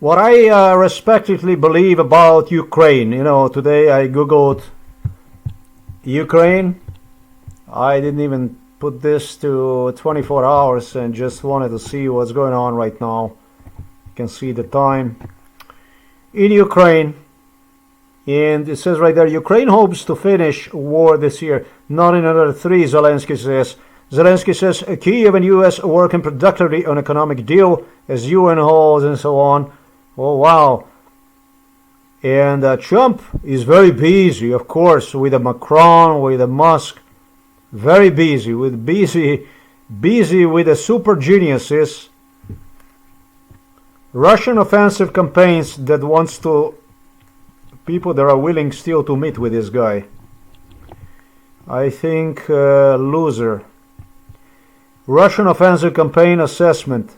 What I respectively believe about Ukraine, today I googled Ukraine. I didn't even put this to 24 hours and just wanted to see what's going on right now. You can see the time in Ukraine, and it says right there, Ukraine hopes to finish war this year, not in another 3, Zelensky says. Zelensky says Kyiv and US are working productively on economic deal as UN holds and so on. Oh, wow. And Trump is very busy, of course, with the Macron, with the Musk. Very busy with the super geniuses. Russian offensive campaigns that wants to people that are willing still to meet with this guy. I think loser. Russian offensive campaign assessment.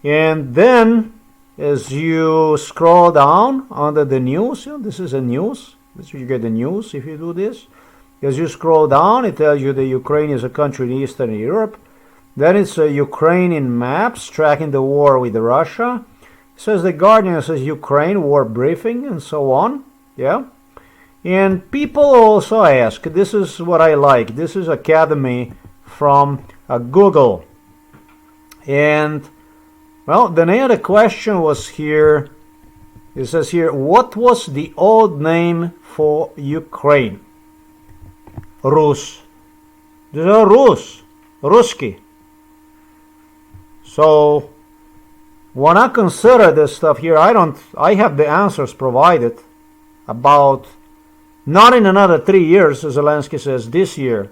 And then as you scroll down under the news, this is a news. This is you get the news if you do this. As you scroll down, it tells you that Ukraine is a country in Eastern Europe. Then it's Ukrainian maps tracking the war with Russia. It says The Guardian, says Ukraine war briefing and so on. Yeah. And people also ask, this is what I like. This is Academy from Google. And, well, the name of the question was here. It says here, what was the old name for Ukraine? Rus. These are Rus. Ruski. So when I consider this stuff here, I have the answers provided about not in another 3 years, as Zelensky says, this year.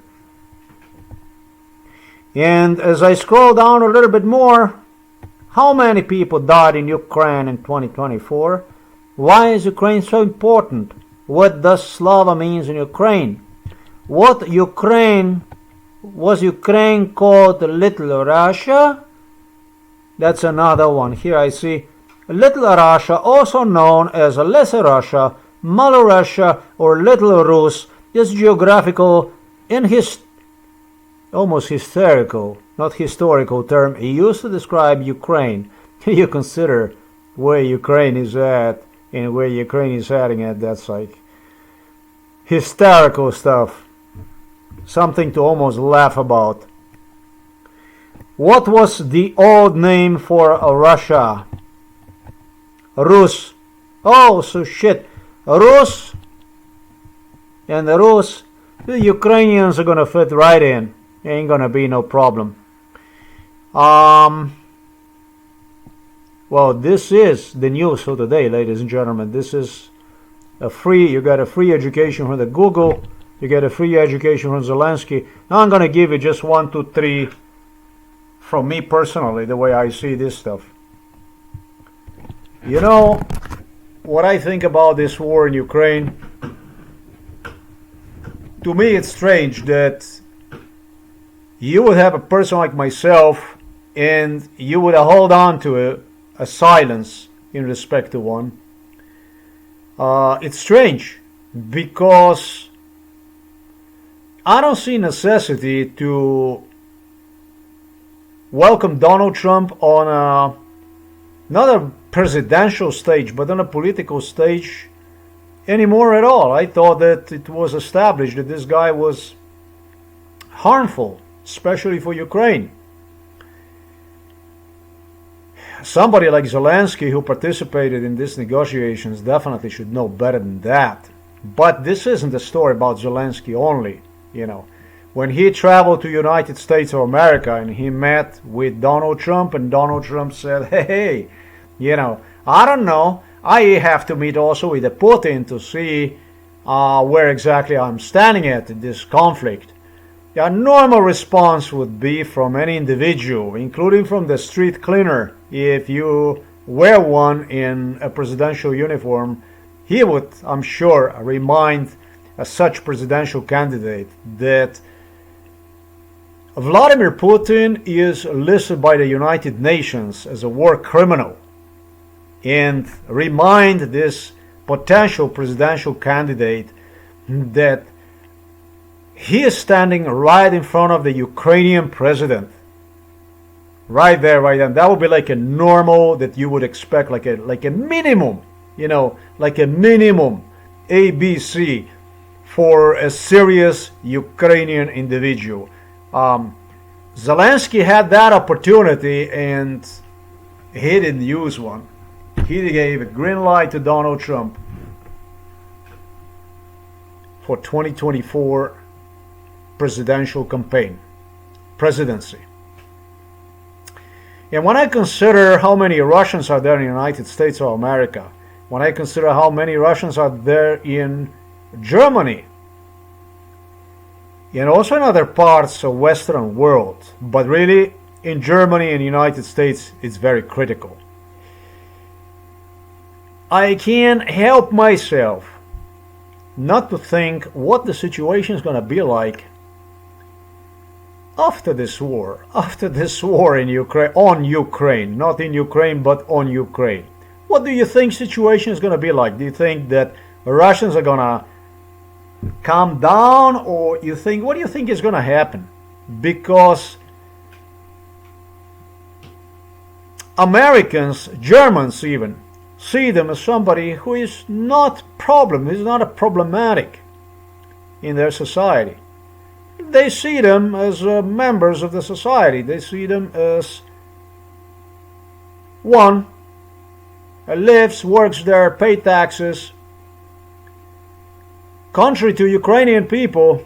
And as I scroll down a little bit more, how many people died in Ukraine in 2024? Why is Ukraine so important? What does Slava means in Ukraine? Was Ukraine called Little Russia? That's another one. Here I see Little Russia, also known as Lesser Russia, Malorussia, or Little Rus, is geographical and almost hysterical, not historical term used to describe Ukraine. You consider where Ukraine is at and where Ukraine is heading at. That's like hysterical stuff. Something to almost laugh about. What was the old name for Russia? Rus. Oh, so shit. Rus and the Rus, the Ukrainians are going to fit right in. Ain't going to be no problem. Well, this is the news for today, ladies and gentlemen. This is you got a free education from the Google. You get a free education from Zelensky. Now I'm going to give you just 1, 2, 3 from me personally, the way I see this stuff. You know what I think about this war in Ukraine? To me, it's strange that you would have a person like myself and you would hold on to a silence in respect to one. It's strange because I don't see necessity to welcome Donald Trump on not a presidential stage, but on a political stage anymore at all. I thought that it was established that this guy was harmful, especially for Ukraine. Somebody like Zelensky, who participated in these negotiations, definitely should know better than that. But this isn't a story about Zelensky only. When he traveled to United States of America and he met with Donald Trump, and Donald Trump said, hey, I don't know, I have to meet also with Putin to see where exactly I'm standing at in this conflict. A normal response would be from any individual, including from the street cleaner, if you wear one in a presidential uniform, he would, I'm sure, remind such presidential candidate that Vladimir Putin is listed by the United Nations as a war criminal, and remind this potential presidential candidate that he is standing right in front of the Ukrainian president, right there, right then. That would be like a normal that you would expect, like a minimum, like a minimum ABC for a serious Ukrainian individual. Zelensky had that opportunity and he didn't use one. He gave a green light to Donald Trump for 2024 presidential campaign, presidency. And when I consider how many Russians are there in the United States of America, when I consider how many Russians are there in Germany, and also in other parts of Western world, but really in Germany and the United States, it's very critical. I can't help myself not to think what the situation is going to be like after this war in Ukraine, on Ukraine, not in Ukraine, but on Ukraine. What do you think situation is going to be like? Do you think that the Russians are going to calm down, or what do you think is going to happen? Because Americans, Germans even, see them as somebody who is not a problematic in their society. They see them as members of the society. They see them as one lives, works there, pay taxes. Contrary to Ukrainian people,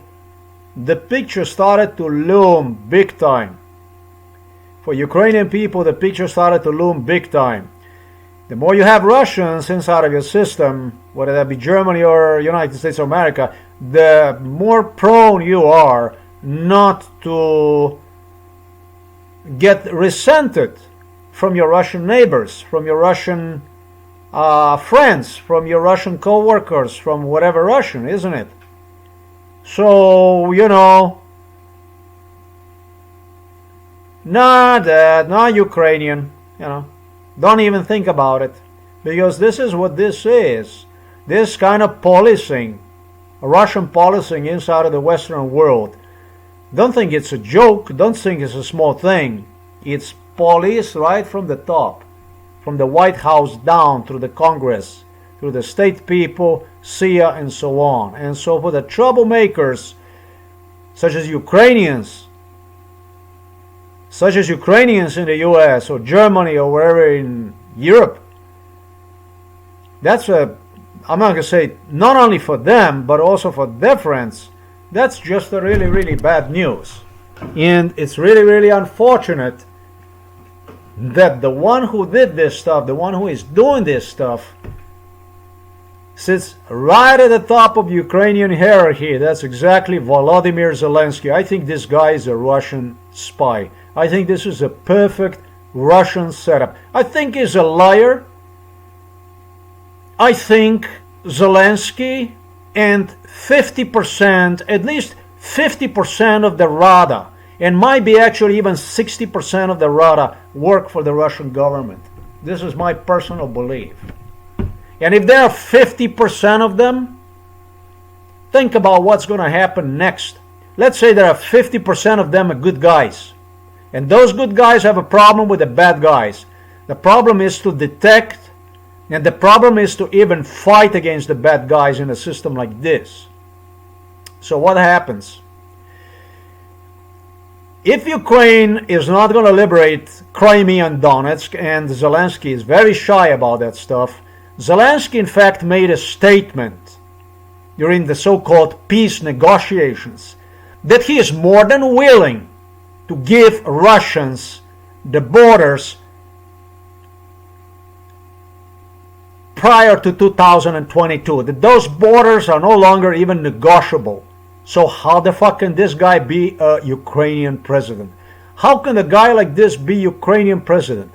the picture started to loom big time. For Ukrainian people, the picture started to loom big time. The more you have Russians inside of your system, whether that be Germany or United States of America, the more prone you are not to get resented from your Russian neighbors, from your Russian friends, from your Russian co-workers, from whatever Russian, isn't it? So, not Ukrainian, don't even think about it, because this is what this is. This kind of policing, Russian policing inside of the Western world. Don't think it's a joke. Don't think it's a small thing. It's police right from the top, from the White House down through the Congress, through the state people, SIA, and so on. And so for the troublemakers, such as Ukrainians in the US or Germany or wherever in Europe, I'm not going to say not only for them, but also for their friends, that's just a really, really bad news. And it's really, really unfortunate that the one who did this stuff, the one who is doing this stuff, sits right at the top of Ukrainian hierarchy. That's exactly Volodymyr Zelensky. I think this guy is a Russian spy. I think this is a perfect Russian setup. I think he's a liar. I think Zelensky and 50%, at least 50% of the Rada, and might be actually even 60% of the Rada, work for the Russian government. This is my personal belief. And if there are 50% of them, think about what's going to happen next. Let's say there are 50% of them are good guys. And those good guys have a problem with the bad guys. The problem is to detect, and the problem is to even fight against the bad guys in a system like this. So what happens? If Ukraine is not going to liberate Crimea and Donetsk, and Zelensky is very shy about that stuff, Zelensky in fact made a statement during the so-called peace negotiations that he is more than willing to give Russians the borders prior to 2022, that those borders are no longer even negotiable. So how the fuck can this guy be a Ukrainian president? How can a guy like this be Ukrainian president?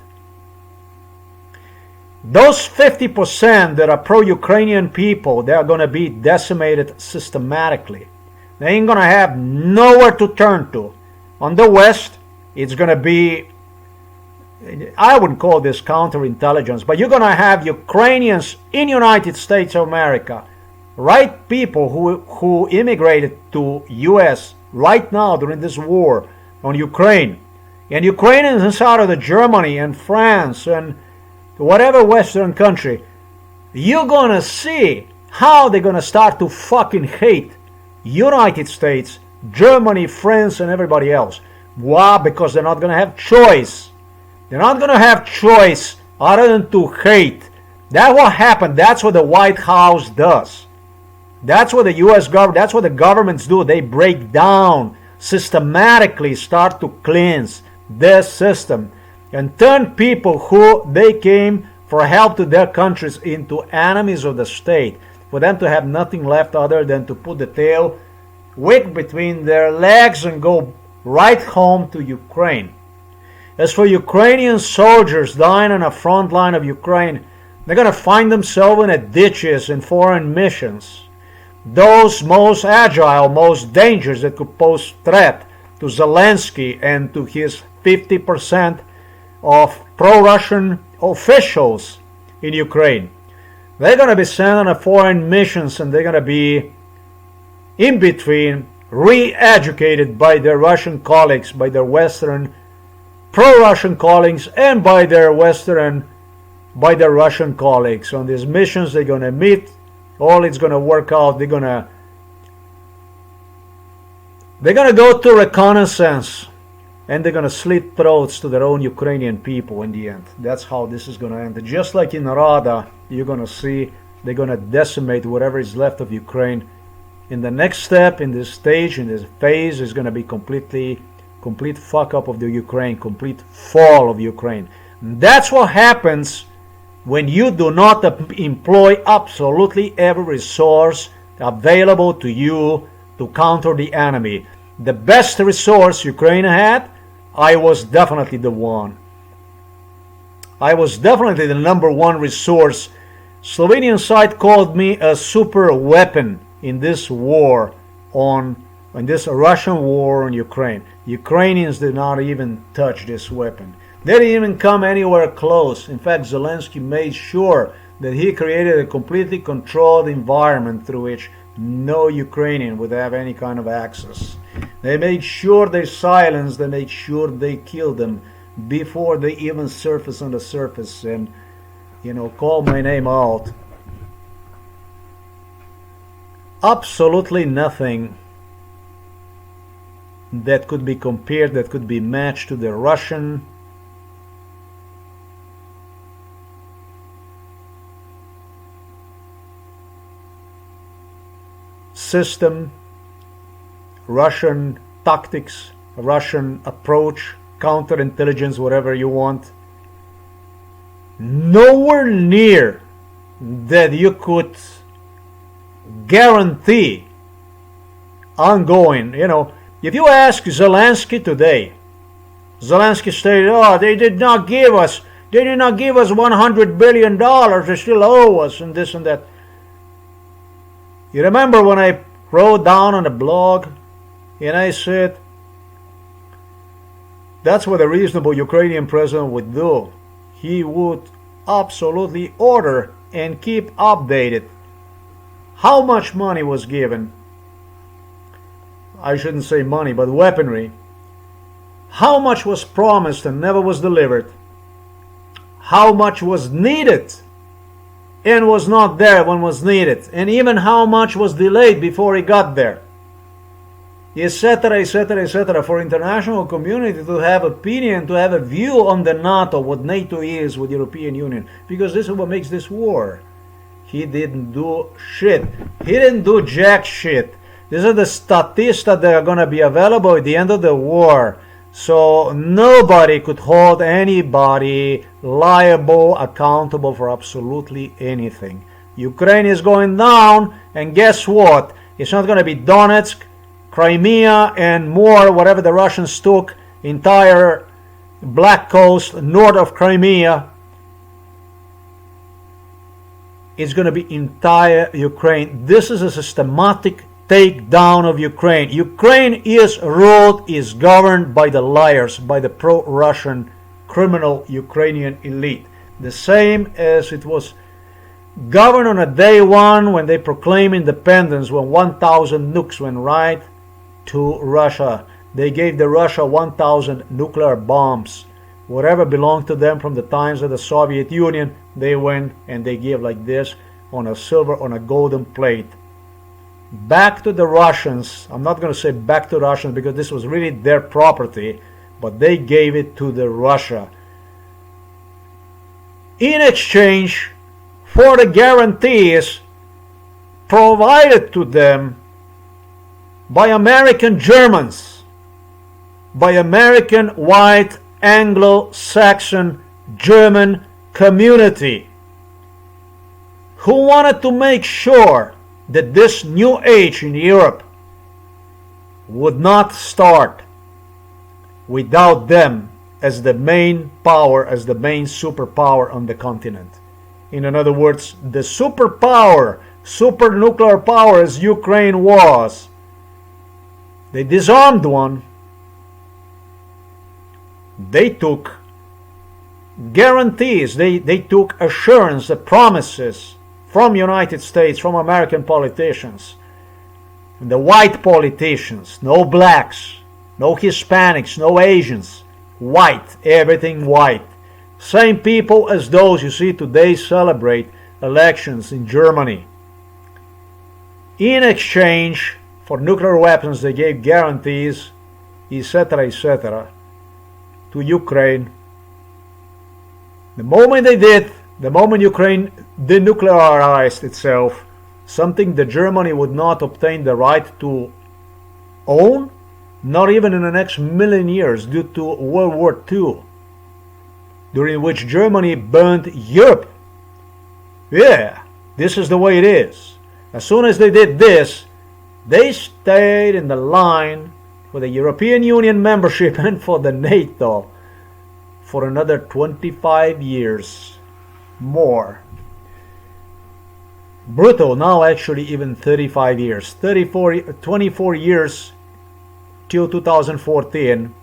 Those 50% that are pro-Ukrainian people, they are going to be decimated systematically. They ain't going to have nowhere to turn to. On the West, it's going to be, I wouldn't call this counterintelligence, but you're going to have Ukrainians in United States of America, right people who immigrated to US right now during this war on Ukraine, and Ukrainians inside of the Germany and France and whatever Western country, you're gonna see how they're gonna start to fucking hate United States, Germany, France, and everybody else. Why? Because they're not gonna have choice. They're not gonna have choice other than to hate. That's what happened. That's what the White House does. That's what the U.S. government, that's what the governments do. They break down, systematically start to cleanse their system and turn people who they came for help to their countries into enemies of the state, for them to have nothing left other than to put the tail wick between their legs and go right home to Ukraine. As for Ukrainian soldiers dying on the front line of Ukraine, they're going to find themselves in the ditches in foreign missions. Those most agile, most dangerous that could pose threat to Zelensky and to his 50% of pro-Russian officials in Ukraine. They're going to be sent on a foreign missions, and they're going to be in between re-educated by their Russian colleagues, by their Western pro-Russian colleagues, and by their Russian colleagues. On these missions they're going to meet, all it's going to work out. They're going to go to reconnaissance, and they're going to slit throats to their own Ukrainian people in the end. That's how this is going to end. Just like in Rada, you're going to see they're going to decimate whatever is left of Ukraine. In the next step, in this stage, in this phase, is going to be complete fuck up of the Ukraine, complete fall of Ukraine. And that's what happens when you do not employ absolutely every resource available to you to counter the enemy. The best resource Ukraine had, I was definitely the one. I was definitely the number one resource. Slovenian side called me a super weapon in this war in this Russian war on Ukraine. Ukrainians did not even touch this weapon. They didn't even come anywhere close. In fact, Zelensky made sure that he created a completely controlled environment through which no Ukrainian would have any kind of access. They made sure they silenced, they made sure they killed them before they even surface on the surface and, call my name out. Absolutely nothing that could be compared, that could be matched to the Russian system, Russian tactics, Russian approach, counterintelligence, whatever you want. Nowhere near that you could guarantee ongoing. If you ask Zelensky today, Zelensky stated, they did not give us $100 billion, they still owe us, and this and that. You remember when I wrote down on the blog and I said, that's what a reasonable Ukrainian president would do. He would absolutely order and keep updated how much money was given. I shouldn't say money, but weaponry. How much was promised and never was delivered. How much was needed and was not there when was needed. And even how much was delayed before he got there. Etc., etc., etc. For international community to have opinion, to have a view on the NATO, what NATO is with the European Union. Because this is what makes this war. He didn't do shit. He didn't do jack shit. These are the statistics that are going to be available at the end of the war. So nobody could hold anybody liable, accountable for absolutely anything. Ukraine is going down, and guess what? It's not going to be Donetsk, Crimea, and more, whatever the Russians took, entire Black Coast, north of Crimea. It's going to be entire Ukraine. This is a systematic takedown of Ukraine. Ukraine is ruled, is governed by the liars, by the pro-Russian criminal Ukrainian elite. The same as it was governed on a day one when they proclaimed independence, when 1,000 nukes went right to Russia. They gave the Russia 1,000 nuclear bombs. Whatever belonged to them from the times of the Soviet Union, they went and they gave like this on a silver, on a golden plate. Back to the Russians. I'm not going to say back to Russians because this was really their property, but they gave it to the Russia in exchange for the guarantees provided to them by American Germans, by American white Anglo-Saxon German community, who wanted to make sure that this new age in Europe would not start without them as the main power, as the main superpower on the continent. In other words, the superpower, super nuclear power as Ukraine was, they disarmed one. They took guarantees, they took assurance, the promises from United States, from American politicians, and the white politicians, no blacks, no Hispanics, no Asians, white, everything white. Same people as those you see today celebrate elections in Germany. In exchange for nuclear weapons, they gave guarantees, etc., to Ukraine. The moment they did, the moment Ukraine denuclearized itself, something that Germany would not obtain the right to own, not even in the next million years, due to World War II, during which Germany burned Europe. Yeah, this is the way it is. As soon as they did this, they stayed in the line for the European Union membership and for the NATO for another 25 years more. Brutal, now actually even 35 years. 24 years till 2014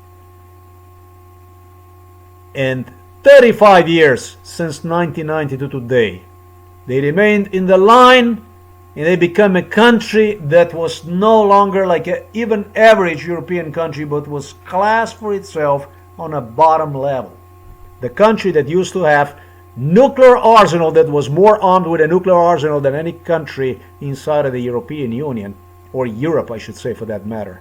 and 35 years since 1990 to today. They remained in the line and they became a country that was no longer like an even average European country, but was classed for itself on a bottom level. The country that used to have nuclear arsenal, that was more armed with a nuclear arsenal than any country inside of the European Union, or Europe I should say for that matter.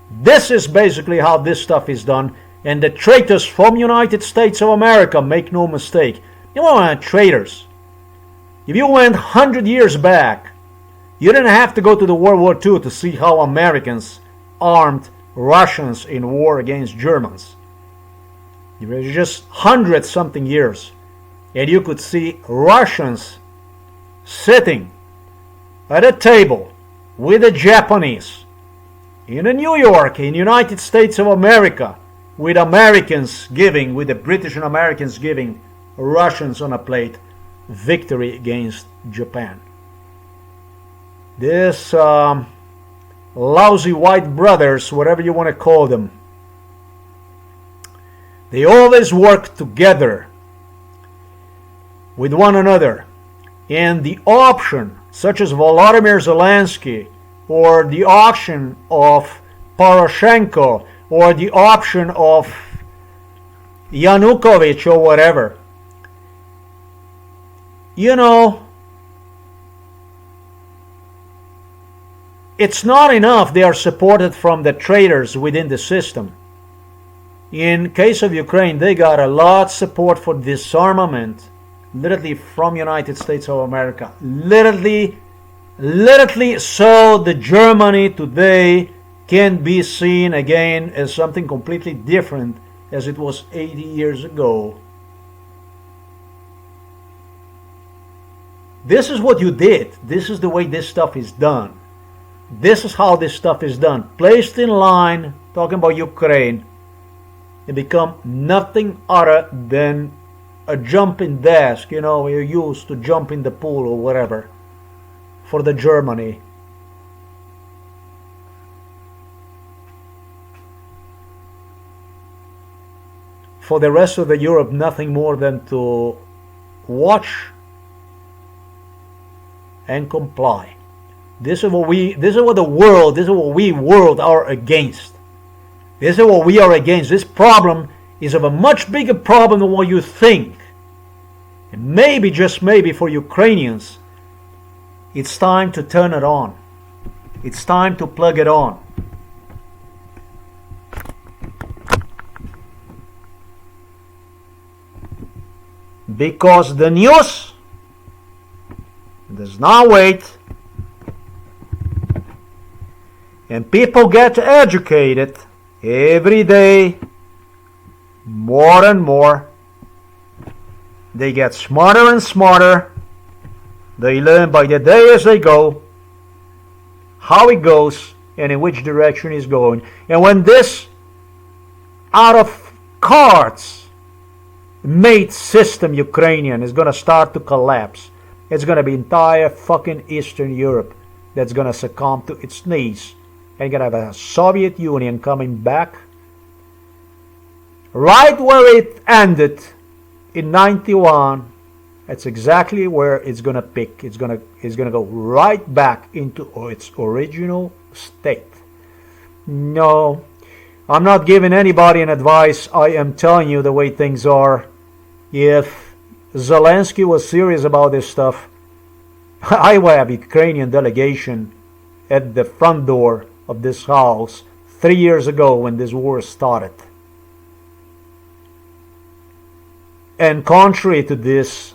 This is basically how this stuff is done, and the traitors from United States of America, make no mistake, you want traitors. If you went 100 years back, you didn't have to go to the World War II to see how Americans armed Russians in war against Germans. It was just 100-something years, and you could see Russians sitting at a table with the Japanese in New York, in United States of America, with Americans giving, with the British and Americans giving Russians on a plate victory against Japan. This lousy white brothers, whatever you want to call them, they always work together with one another. And the option, such as Volodymyr Zelensky, or the option of Poroshenko, or the option of Yanukovych, or whatever, you know, it's not enough they are supported from the traitors within the system. In case of Ukraine, they got a lot of support for disarmament, literally from United States of America. Literally so the Germany today can be seen again as something completely different as it was 80 years ago. This is what you did. This is the way this stuff is done. This is how this stuff is done. Placed in line, talking about Ukraine, it become nothing other than a jumping desk, you know, you used to jump in the pool or whatever for the Germany. For the rest of the Europe, nothing more than to watch and comply. This is what we world are against. This is what we are against. This problem is of a much bigger problem than what you think. And maybe, just maybe, for Ukrainians, it's time to turn it on. It's time to plug it on. Because the news does not wait. And people get educated every day, more and more. They get smarter and smarter. They learn by the day as they go how it goes and in which direction it's going. And when this out of cards made system Ukrainian is going to start to collapse, it's going to be entire fucking Eastern Europe that's going to succumb to its knees. And you're going to have a Soviet Union coming back right where it ended in 91. That's exactly where it's going to pick. It's going to go right back into its original state. No, I'm not giving anybody an advice. I am telling you the way things are. If Zelensky was serious about this stuff, I would have a Ukrainian delegation at the front door of this house 3 years ago when this war started. And contrary to this,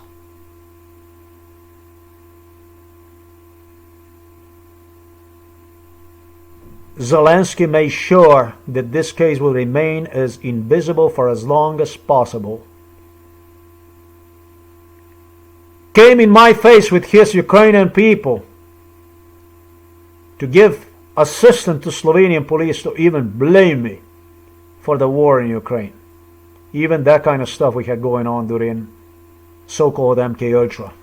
Zelensky made sure that this case will remain as invisible for as long as possible. Came in my face with his Ukrainian people to give assistance to Slovenian police to even blame me for the war in Ukraine. Even that kind of stuff we had going on during so-called MK Ultra.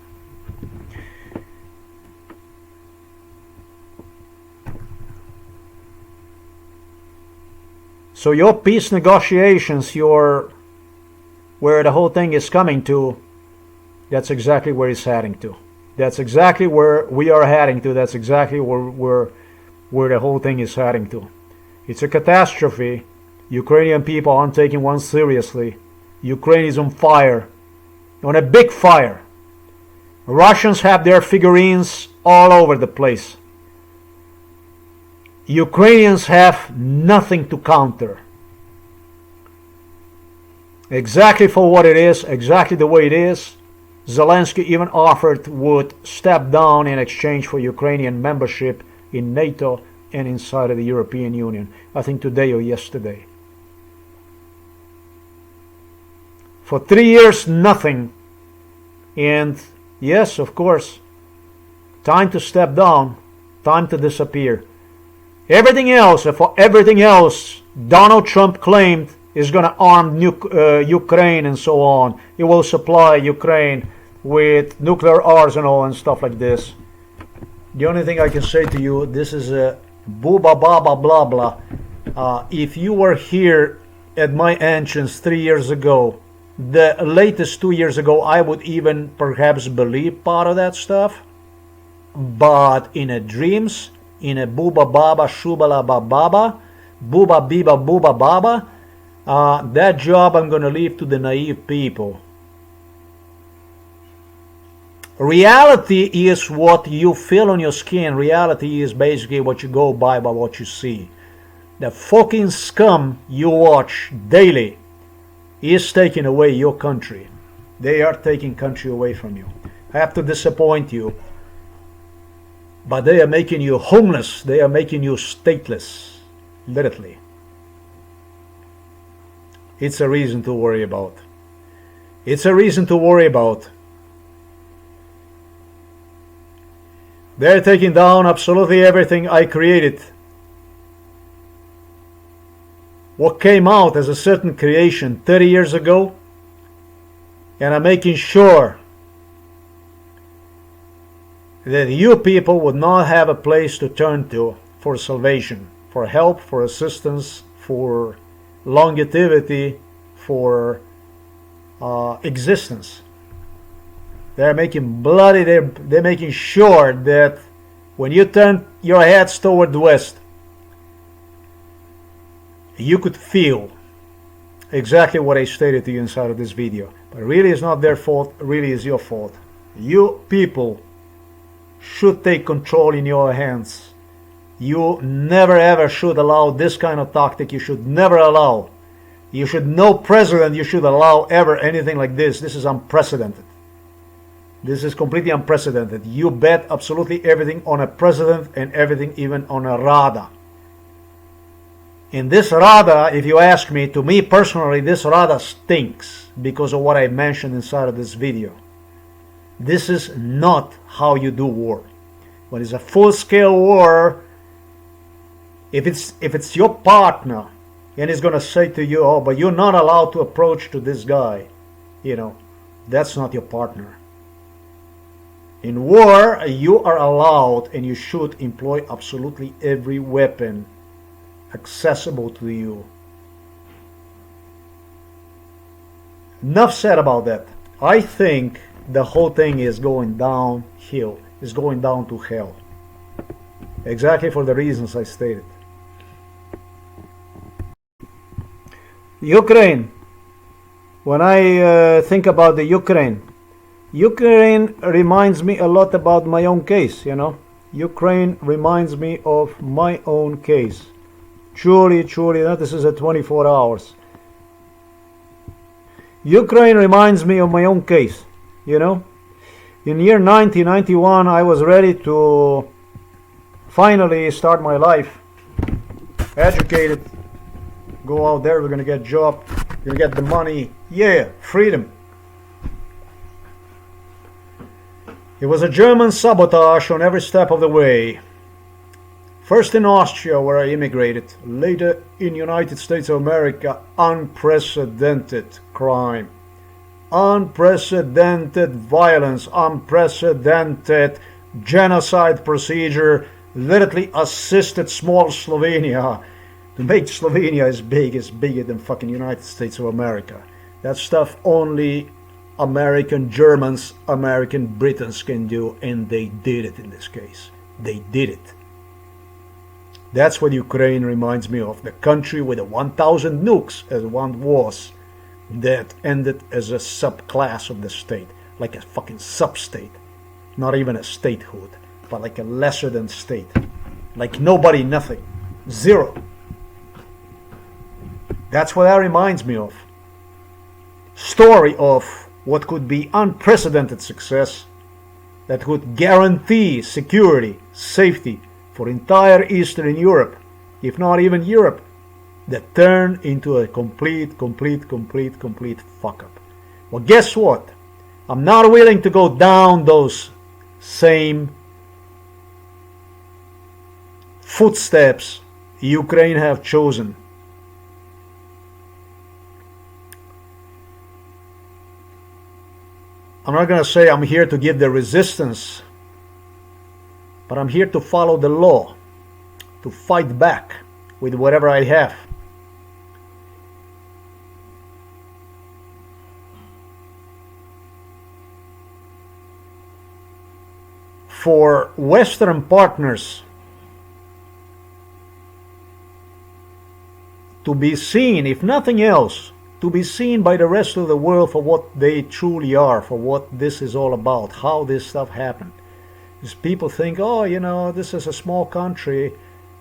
So your peace negotiations, where the whole thing is coming to, that's exactly where it's heading to. That's exactly where we are heading to. That's exactly where the whole thing is heading to. It's a catastrophe. Ukrainian people aren't taking one seriously. Ukraine is on fire. On a big fire. Russians have their figurines all over the place. Ukrainians have nothing to counter. Exactly for what it is, exactly the way it is. Zelensky even offered would step down in exchange for Ukrainian membership in NATO and inside of the European Union. I think today or yesterday. For 3 years, nothing. And yes, of course, time to step down, time to disappear. Everything else, Donald Trump claimed is going to arm Ukraine and so on. It will supply Ukraine with nuclear arsenal and stuff like this. The only thing I can say to you, this is a booba baba blah blah. If you were here at my entrance 3 years ago, the latest 2 years ago, I would even perhaps believe part of that stuff. But in a dreams, in a booba baba shubala baba, booba biba booba baba, that job I'm going to leave to the naive people. Reality is what you feel on your skin. Reality is basically what you go by what you see. The fucking scum you watch daily is taking away your country. They are taking country away from you. I have to disappoint you. But they are making you homeless. They are making you stateless. Literally. It's a reason to worry about. It's a reason to worry about. They're taking down absolutely everything I created. What came out as a certain creation 30 years ago. And I'm making sure that you people would not have a place to turn to for salvation, for help, for assistance, for longevity, for existence. They're making bloody, they're making sure that when you turn your heads toward the west, you could feel exactly what I stated to you inside of this video. But really it's not their fault, really it's your fault. You people should take control in your hands. You never ever should allow this kind of tactic. You should never allow. You should, no president you should allow ever anything like this. This is unprecedented. This is completely unprecedented. You bet absolutely everything on a president and everything even on a Rada. And this Rada, if you ask me, to me personally, this Rada stinks because of what I mentioned inside of this video. This is not how you do war. When it's a full-scale war, if it's your partner and he's going to say to you, oh, but you're not allowed to approach to this guy, you know, that's not your partner. In war, you are allowed and you should employ absolutely every weapon accessible to you. Enough said about that. I think the whole thing is going downhill, is going down to hell. Exactly for the reasons I stated. Ukraine. When I think about the Ukraine reminds me a lot about my own case, you know. Ukraine reminds me of my own case. Truly, this is a 24 hours. Ukraine reminds me of my own case, you know. In year 1991, I was ready to finally start my life. Educated, go out there, we're gonna get a job, we're gonna get the money, yeah, freedom. It was a German sabotage on every step of the way. First in Austria, where I immigrated, later in United States of America, unprecedented crime, unprecedented violence, unprecedented genocide procedure, literally assisted small Slovenia to make Slovenia as bigger than fucking United States of America. That stuff only American Germans, American Britons can do, and they did it in this case. They did it. That's what Ukraine reminds me of, the country with the 1,000 nukes as one was, that ended as a subclass of the state, like a fucking sub-state, not even a statehood, but like a lesser than state, like nobody, nothing, zero. That's what that reminds me of. Story of what could be unprecedented success that could guarantee security, safety for entire Eastern Europe, if not even Europe, that turned into a complete fuck up. Well, guess what? I'm not willing to go down those same footsteps Ukraine have chosen. I'm not going to say I'm here to give the resistance, but I'm here to follow the law, to fight back with whatever I have. For Western partners to be seen, if nothing else, to be seen by the rest of the world for what they truly are, for what this is all about, how this stuff happened. Because people think, oh, you know, this is a small country,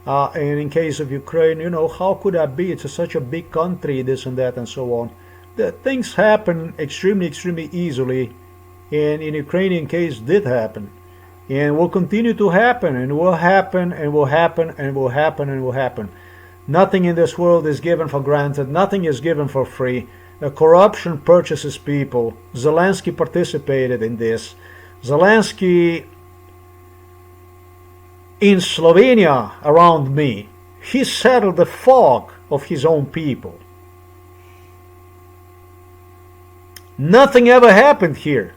and in case of Ukraine, you know, how could that be? It's such a big country, this and that and so on. The things happen extremely easily, and in Ukrainian case did happen, and will continue to happen, and will happen, and will happen, and will happen, and will happen. Nothing in this world is given for granted. Nothing is given for free. Corruption purchases people. Zelensky participated in this. Zelensky in Slovenia, around me, he settled the fog of his own people. Nothing ever happened here.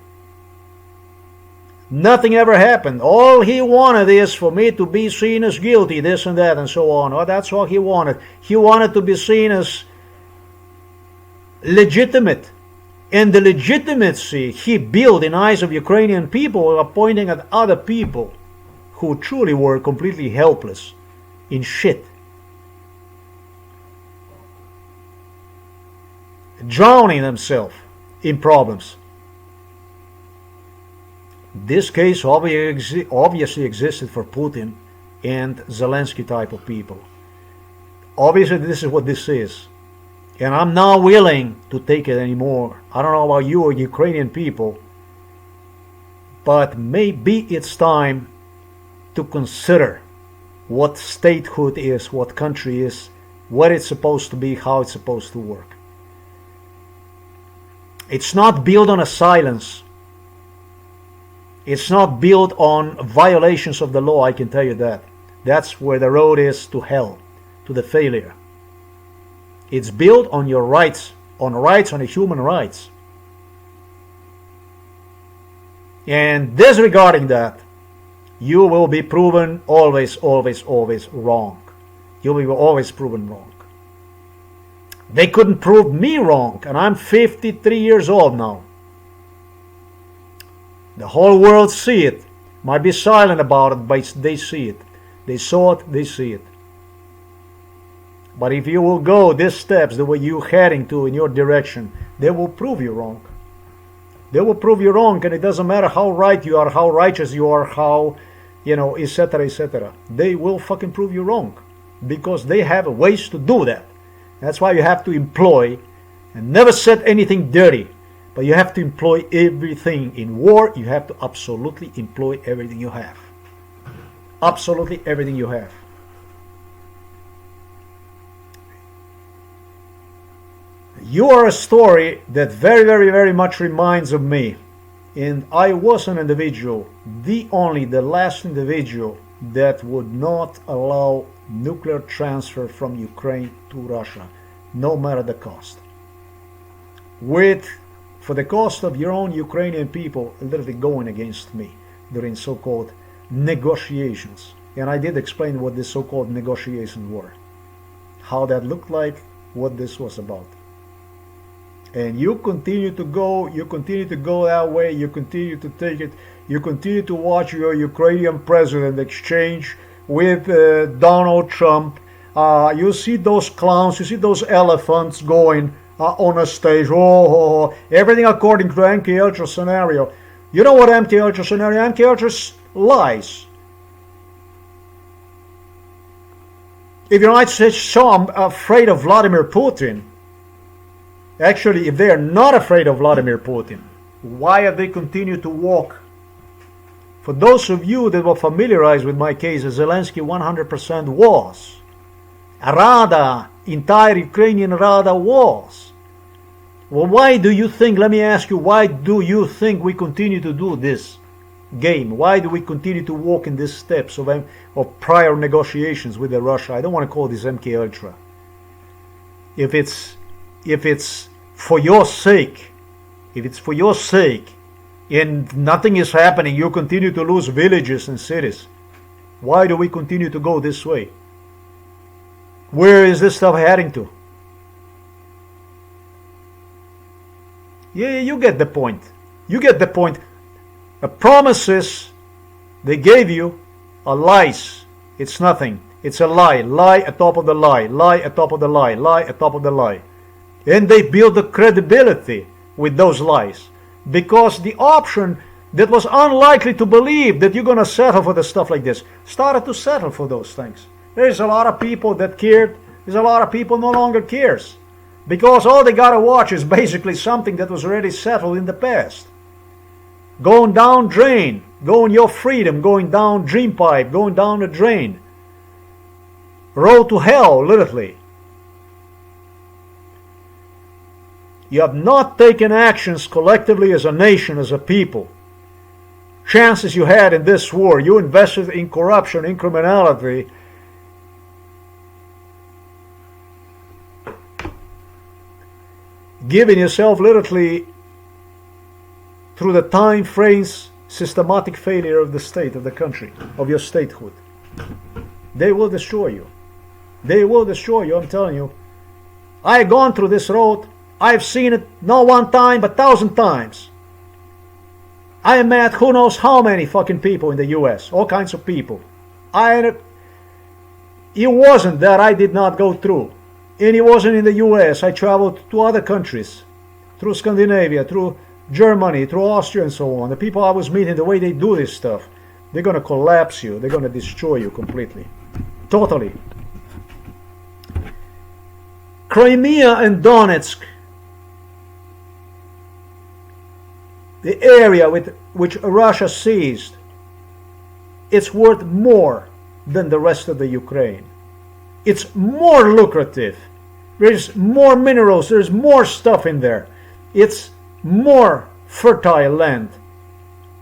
Nothing ever happened. All he wanted is for me to be seen as guilty, this and that and so on. Well, that's all he wanted. He wanted to be seen as legitimate. And the legitimacy he built in eyes of Ukrainian people were pointing at other people who truly were completely helpless in shit, drowning themselves in problems. This case obviously existed for Putin and Zelensky type of people. Obviously, this is what this is. And I'm not willing to take it anymore. I don't know about you or Ukrainian people, but maybe it's time to consider what statehood is, what country is, what it's supposed to be, how it's supposed to work. It's not built on a silence. It's not built on violations of the law, I can tell you that. That's where the road is to hell, to the failure. It's built on your rights, on the human rights. And disregarding that, you will be proven always wrong. You will be always proven wrong. They couldn't prove me wrong, and I'm 53 years old now. The whole world see it. Might be silent about it, but they see it. They saw it, they see it. But if you will go these steps the way you're heading to in your direction, they will prove you wrong. They will prove you wrong, and it doesn't matter how right you are, how righteous you are, how, etc., etc. They will fucking prove you wrong, because they have ways to do that. That's why you have to employ, and never said anything dirty, but you have to employ everything. In war, you have to absolutely employ everything you have. Absolutely everything you have. You are a story that very much reminds of me. And I was an individual, the last individual that would not allow nuclear transfer from Ukraine to Russia, no matter the cost. For the cost of your own Ukrainian people literally going against me during so-called negotiations. And I did explain what these so-called negotiations were, how that looked like, what this was about. And you continue to go that way, you continue to take it, you continue to watch your Ukrainian president exchange with Donald Trump. You see those clowns, you see those elephants going on a stage. Everything according to MK Ultra scenario. You know what MK Ultra scenario? MK Ultra's lies. If the United States is so afraid of Vladimir Putin, actually, if they are not afraid of Vladimir Putin, why have they continued to walk? For those of you that were familiarized with my case, Zelensky 100% was. Rada, entire Ukrainian Rada was. Well, why do you think, let me ask you, why do you think we continue to do this game? Why do we continue to walk in these steps of prior negotiations with Russia? I don't want to call this MK Ultra. If it's for your sake, and nothing is happening, you continue to lose villages and cities, why do we continue to go this way? Where is this stuff heading to? Yeah, you get the point. You get the point. The promises they gave you are lies. It's nothing. It's a lie. Lie atop of the lie. Lie atop of the lie. Lie atop of the lie. And they build the credibility with those lies. Because the option that was unlikely to believe that you're going to settle for the stuff like this started to settle for those things. There's a lot of people that cared. There's a lot of people no longer cares. Because all they got to watch is basically something that was already settled in the past. Going down drain. Going your freedom. Going down dream pipe. Going down the drain. Road to hell, literally. You have not taken actions collectively as a nation, as a people. Chances you had in this war, you invested in corruption, in criminality. Giving yourself literally through the time frames, systematic failure of the state, of the country, of your statehood. They will destroy you. They will destroy you, I'm telling you. I have gone through this road. I've seen it not one time, but 1,000 times. I met who knows how many fucking people in the US, all kinds of people. It wasn't that I did not go through. And it wasn't in the US. I traveled to other countries, through Scandinavia, through Germany, through Austria and so on. The people I was meeting, the way they do this stuff, they're going to collapse you. They're going to destroy you completely. Totally. Crimea and Donetsk, the area which Russia seized, it's worth more than the rest of the Ukraine. It's more lucrative. There's more minerals. There's more stuff in there. It's more fertile land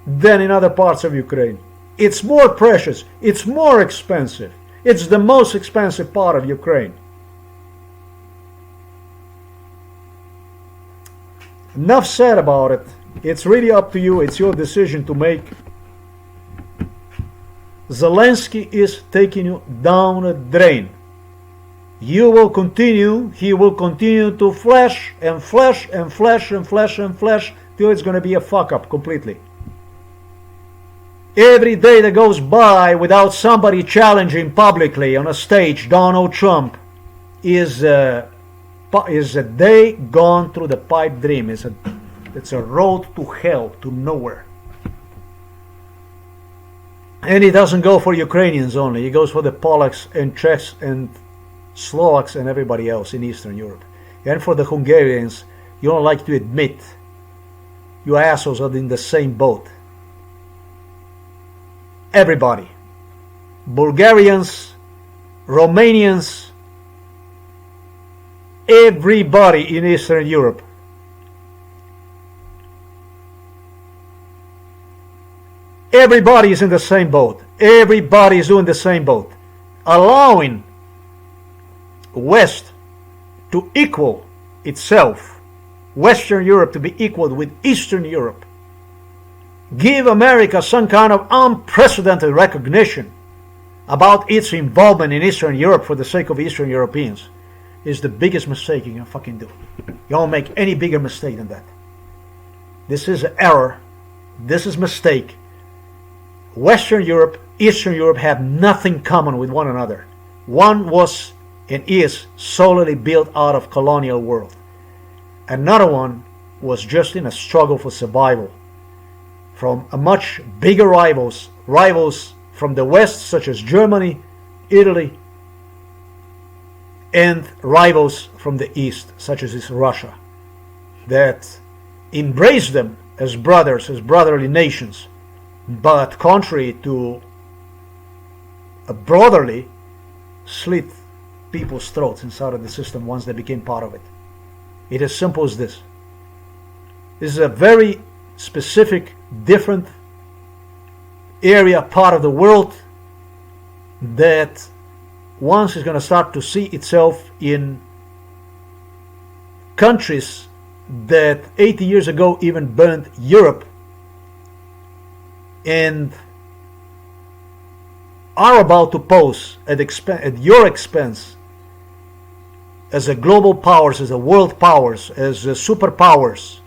than in other parts of Ukraine. It's more precious. It's more expensive. It's the most expensive part of Ukraine. Enough said about it. It's really up to you. It's your decision to make. Zelensky is taking you down a drain. You will continue, he will continue to flash and flash and flash and flash and flash till it's going to be a fuck up completely. Every day that goes by without somebody challenging publicly on a stage Donald Trump is a day gone through the pipe dream. It's a road to hell, to nowhere. And he doesn't go for Ukrainians only. He goes for the Polacks and Czechs and Slovaks and everybody else in Eastern Europe. And for the Hungarians, you don't like to admit you assholes are in the same boat. Everybody. Bulgarians, Romanians, everybody in Eastern Europe. Everybody is in the same boat. Everybody is doing the same boat. Allowing West to equal itself, Western Europe to be equal with Eastern Europe, give America some kind of unprecedented recognition about its involvement in Eastern Europe for the sake of Eastern Europeans, is the biggest mistake you can fucking do. You don't make any bigger mistake than that. This is an error. This is a mistake. Western Europe, Eastern Europe have nothing common with one another. One was and is solely built out of colonial world. Another one was just in a struggle for survival from a much bigger rivals from the West, such as Germany, Italy, and rivals from the East, such as Russia, that embraced them as brothers, as brotherly nations, but contrary to a brotherly, slit people's throats inside of the system once they became part of it. It is simple as this. This is a very specific, different area, part of the world that once is going to start to see itself in countries that 80 years ago even burned Europe and are about to pose at your expense as a global powers, as a world powers, as a superpowers.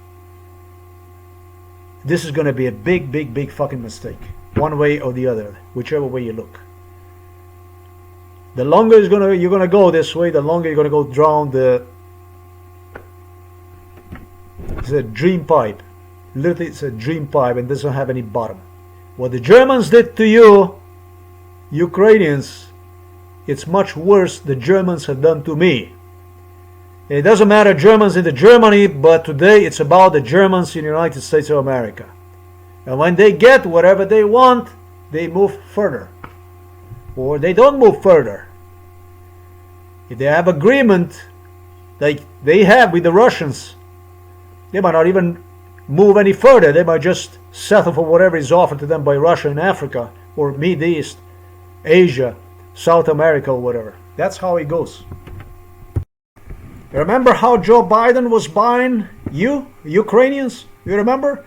This is going to be a big, big, big fucking mistake, one way or the other, whichever way you look. The longer you're gonna go this way, the longer you're gonna go down it's a dream pipe. Literally, it's a dream pipe and doesn't have any bottom. What the Germans did to you, Ukrainians, it's much worse the Germans have done to me. It doesn't matter Germans in Germany, but today it's about the Germans in the United States of America. And when they get whatever they want, they move further. Or they don't move further. If they have agreement like they have with the Russians, they might not even move any further. They might just settle for whatever is offered to them by Russia in Africa or Middle East, Asia, South America or whatever. That's how it goes. Remember how Joe Biden was buying you, Ukrainians? You remember?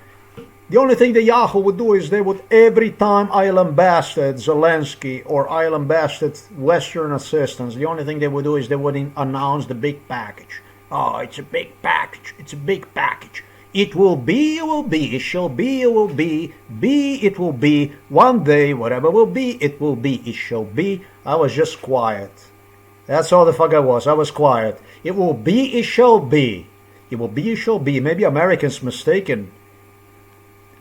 The only thing the Yahoo would do is they would, every time I lambasted Zelensky or I lambasted Western assistance, the only thing they would do is they would announce the big package. Oh, it's a big package. It's a big package. It will be, it will be, it shall be, it will be, it will be, one day, whatever will be, it will be, it shall be. I was just quiet. That's all the fuck I was quiet. It will be, it shall be. It will be, it shall be. Maybe Americans mistaken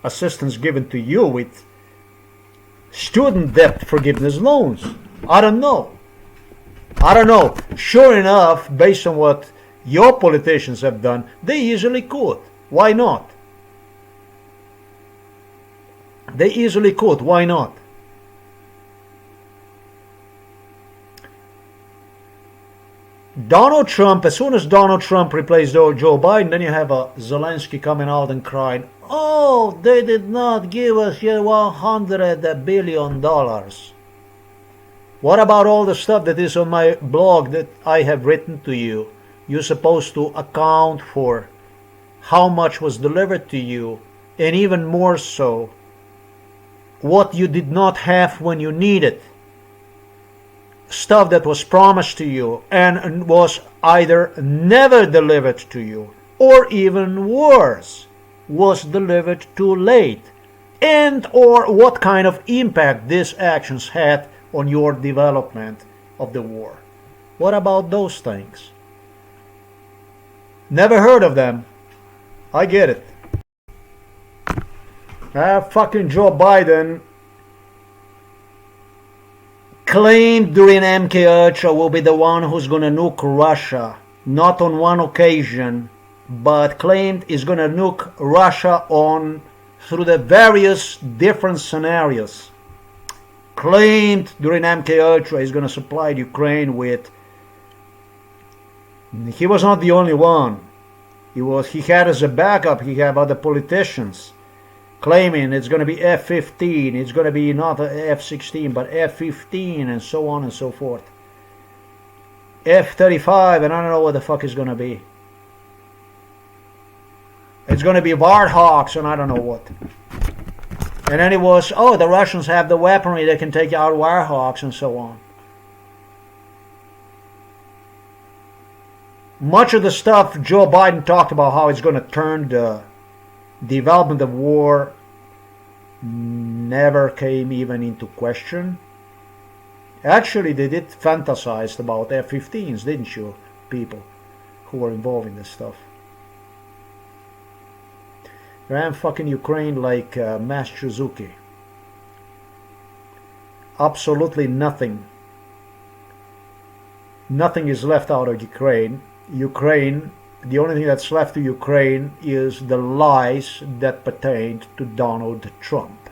assistance given to you with student debt forgiveness loans. I don't know. I don't know. Sure enough, based on what your politicians have done, they easily could. Why not? They easily could. Why not? Donald Trump, as soon as Donald Trump replaced Joe Biden, then you have a Zelensky coming out and crying, oh, they did not give us yet $100 billion. What about all the stuff that is on my blog that I have written to you? You're supposed to account for how much was delivered to you, and even more so, what you did not have when you needed. Stuff that was promised to you and was either never delivered to you, or even worse, was delivered too late, and or what kind of impact these actions had on your development of the war. What about those things? Never heard of them. I get it. Fucking Joe Biden claimed during MK Ultra will be the one who's gonna nuke Russia. Not on one occasion, but claimed is gonna nuke Russia on through the various different scenarios. Claimed during MK Ultra he's gonna supply Ukraine with. He was not the only one. He had as a backup, he had other politicians claiming it's going to be F-15, it's going to be not F-16, but F-15, and so on and so forth. F-35, and I don't know what the fuck it's going to be. It's going to be Warthawks, and I don't know what. And then it was, oh, the Russians have the weaponry, they can take out Warthawks, and so on. Much of the stuff Joe Biden talked about, how it's going to turn the development of war, never came even into question. Actually, they did fantasize about F-15s, didn't you, people who were involved in this stuff? Ran fucking Ukraine like Mass Suzuki. Absolutely nothing. Nothing is left out of Ukraine. Ukraine, the only thing that's left to Ukraine is the lies that pertained to Donald Trump,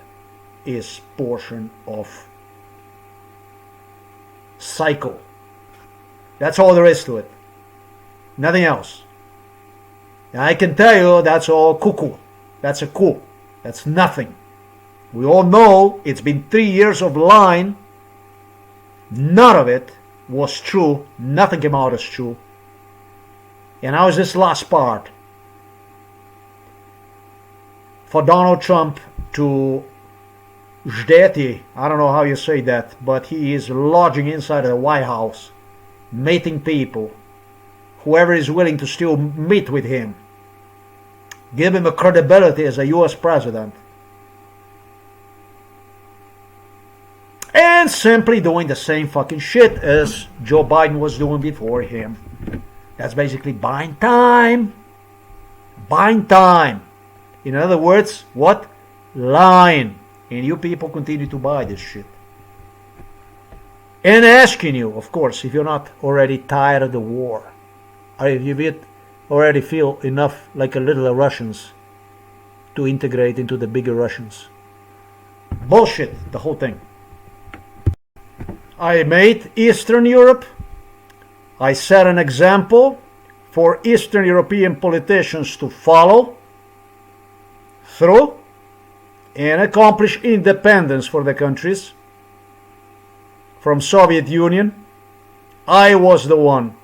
his portion of cycle. That's all there is to it. Nothing else. And I can tell you that's all cuckoo. That's a coup. That's nothing. We all know it's been 3 years of lying. None of it was true. Nothing came out as true. And how is this last part? For Donald Trump to ždeti, I don't know how you say that, but he is lodging inside of the White House, meeting people, whoever is willing to still meet with him, give him a credibility as a US president, and simply doing the same fucking shit as Joe Biden was doing before him. That's basically buying time. Buying time. In other words, what? Lying. And you people continue to buy this shit. And asking you, of course, if you're not already tired of the war. Or if you already feel enough like a little Russians to integrate into the bigger Russians. Bullshit, the whole thing. I made Eastern Europe. I set an example for Eastern European politicians to follow through and accomplish independence for the countries from Soviet Union. I was the one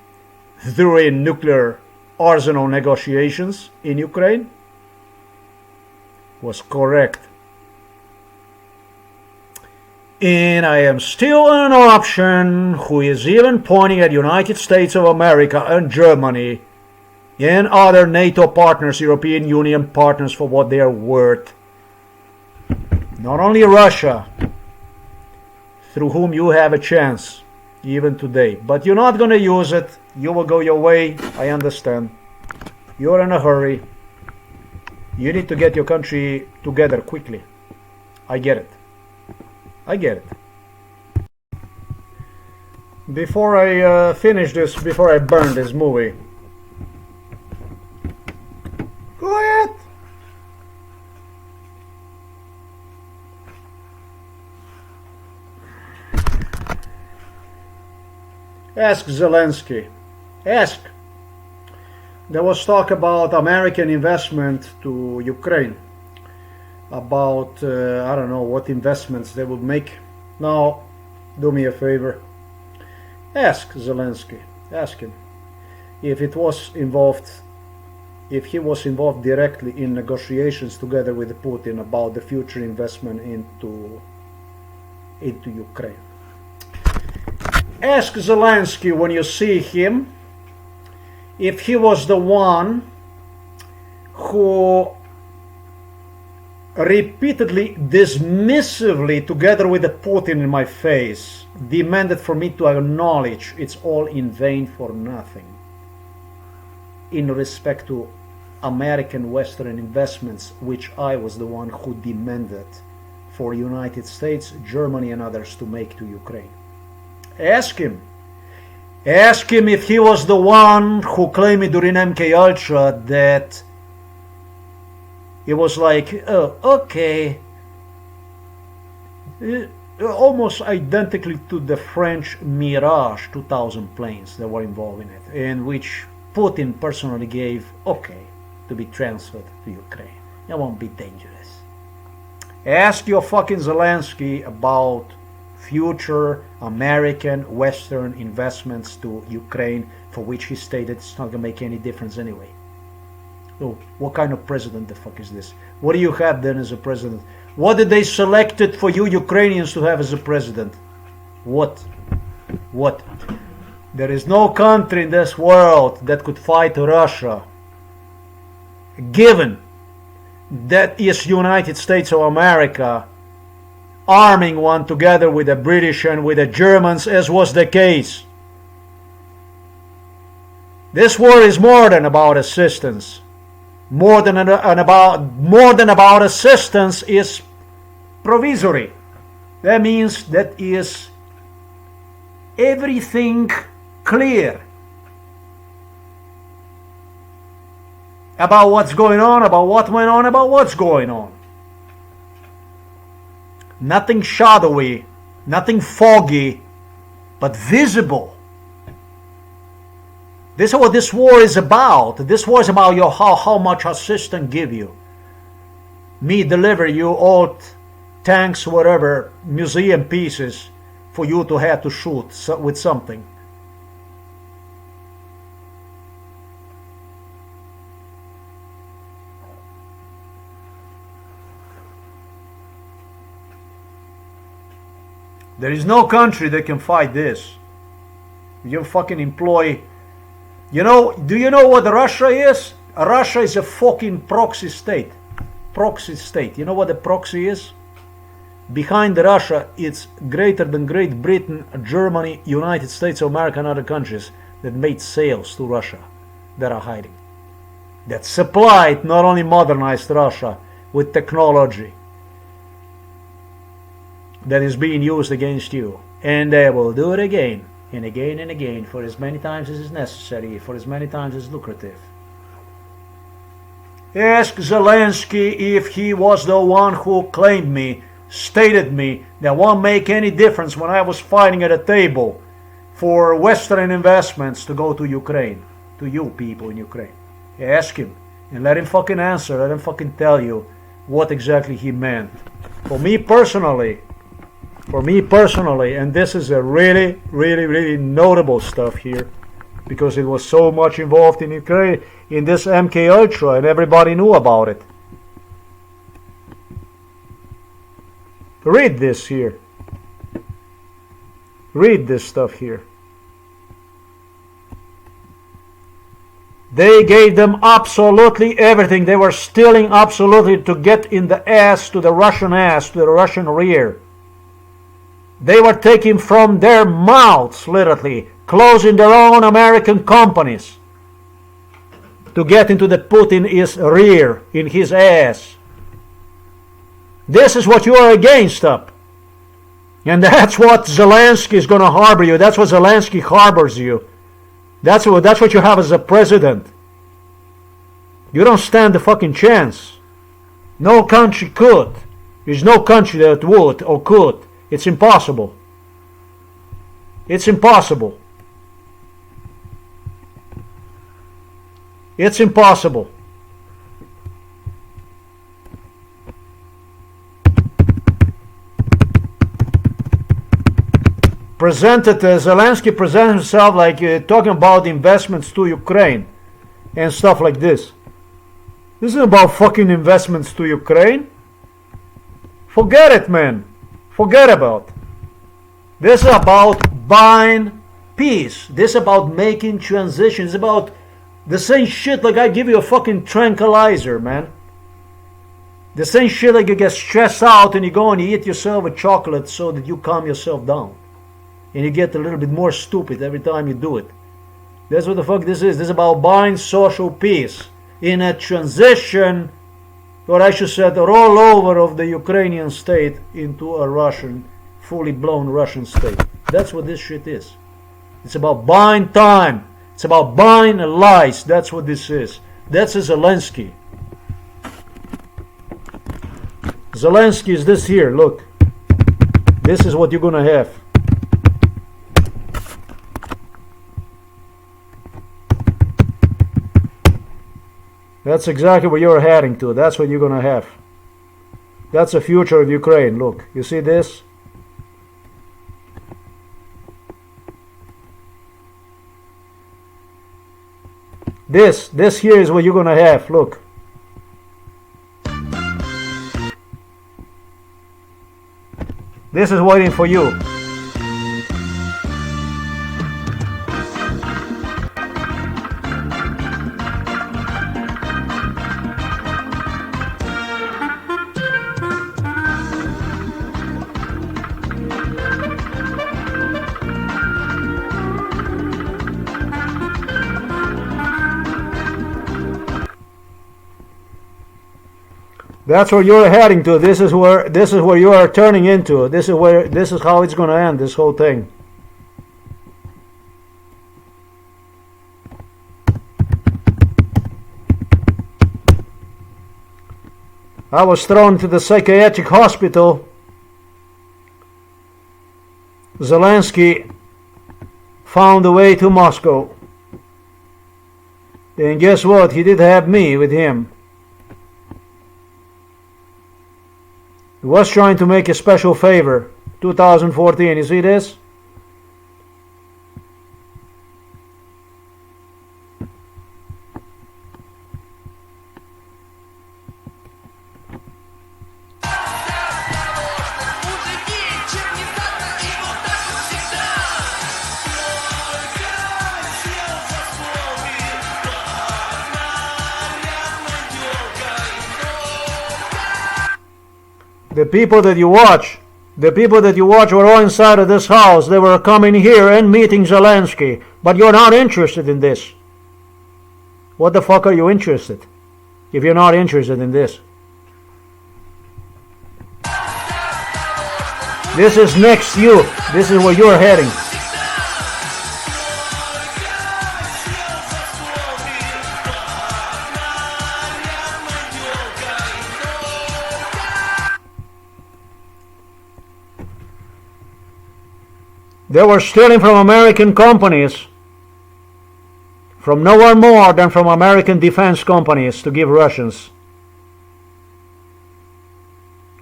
during nuclear arsenal negotiations in Ukraine. Was correct. And I am still an option who is even pointing at United States of America and Germany and other NATO partners, European Union partners, for what they are worth. Not only Russia, through whom you have a chance, even today. But you're not going to use it. You will go your way. I understand. You're in a hurry. You need to get your country together quickly. I get it. I get it. Before I finish this, before I burn this movie, go ahead. Ask Zelensky. Ask. There was talk about American investment to Ukraine. About, I don't know what investments they would make. Now, do me a favor. Ask Zelensky. Ask him if it was involved, if he was involved directly in negotiations together with Putin about the future investment into Ukraine. Ask Zelensky when you see him if he was the one who repeatedly, dismissively, together with Putin in my face, demanded for me to acknowledge it's all in vain for nothing in respect to American Western investments, which I was the one who demanded for United States, Germany and others to make to Ukraine. Ask him. Ask him if he was the one who claimed during MK Ultra that it was like, oh, okay, almost identically to the French Mirage 2000 planes that were involved in it, and which Putin personally gave okay to be transferred to Ukraine. That won't be dangerous. Ask your fucking Zelensky about future American Western investments to Ukraine, for which he stated it's not going to make any difference anyway. So what kind of president the fuck is this? What do you have then as a president? What did they selected for you Ukrainians to have as a president? What? What? There is no country in this world that could fight Russia, given that is United States of America arming one together with the British and with the Germans, as was the case. This war is more than about assistance. More than about assistance is provisory. That means that is everything clear about what's going on, about what went on, about what's going on. Nothing shadowy, nothing foggy, but visible. This is what this war is about. This war is about your how much assistance give you. Me deliver you old tanks, whatever, museum pieces for you to have to shoot with something. There is no country that can fight this. You fucking employ... do you know what Russia is? Russia is a fucking proxy state. Proxy state. You know what a proxy is? Behind Russia, it's greater than Great Britain, Germany, United States of America and other countries that made sales to Russia that are hiding. That supplied, not only modernized Russia with technology that is being used against you. And they will do it again and again and again for as many times as is necessary, for as many times as lucrative. Ask Zelensky if he was the one who claimed me, stated me, that won't make any difference when I was fighting at a table for Western investments to go to Ukraine, to you people in Ukraine. Ask him and let him fucking answer, let him fucking tell you what exactly he meant. For me personally, and this is a really, really, really notable stuff here, because it was so much involved in Ukraine, in this MK Ultra, and everybody knew about it. Read this here. Read this stuff here. They gave them absolutely everything. They were stealing absolutely to get in the ass, to the Russian rear. They were taking from their mouths, literally, closing their own American companies to get into the Putin's rear, in his ass. This is what you are against, up. And that's what Zelensky is going to harbor you. That's what Zelensky harbors you. That's what you have as a president. You don't stand a fucking chance. No country could. There's no country that would or could. It's impossible. It's impossible. It's impossible. Zelensky presented himself like talking about investments to Ukraine and stuff like this. This isn't about fucking investments to Ukraine. Forget it, man. Forget about it. This is about buying peace. This is about making transitions. It's about the same shit like I give you a fucking tranquilizer, man. The same shit like you get stressed out and you go and you eat yourself a chocolate so that you calm yourself down. And you get a little bit more stupid every time you do it. That's what the fuck this is. This is about buying social peace in a transition, or I should say the rollover of the Ukrainian state into a Russian, fully blown Russian state. That's what this shit is. It's about buying time. It's about buying lies. That's what this is. That's a Zelensky. Zelensky is this here. Look. This is what you're gonna have. That's exactly where you're heading to. That's what you're going to have. That's the future of Ukraine. Look, you see this? This here is what you're going to have. Look. This is waiting for you. That's where you're heading to. This is where you are turning into. This is how it's going to end, this whole thing. I was thrown to the psychiatric hospital. Zelensky found a way to Moscow. And guess what? He did have me with him. He was trying to make a special favor. 2014, you see this? The people that you watch were all inside of this house. They were coming here and meeting Zelensky. But you're not interested in this. What the fuck are you interested if you're not interested in this? This is next you. This is where you're heading. They were stealing from American companies, from nowhere more than from American defense companies to give Russians.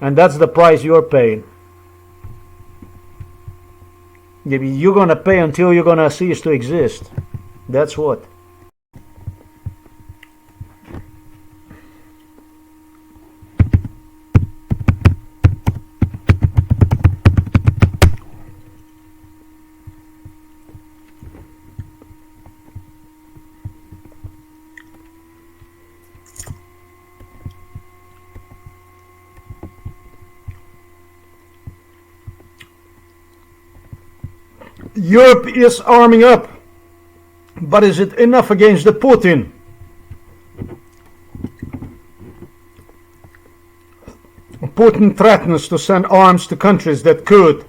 And that's the price you're paying. You're going to pay until you're going to cease to exist. That's what. Europe is arming up, but is it enough against the Putin? Putin threatens to send arms to countries that could.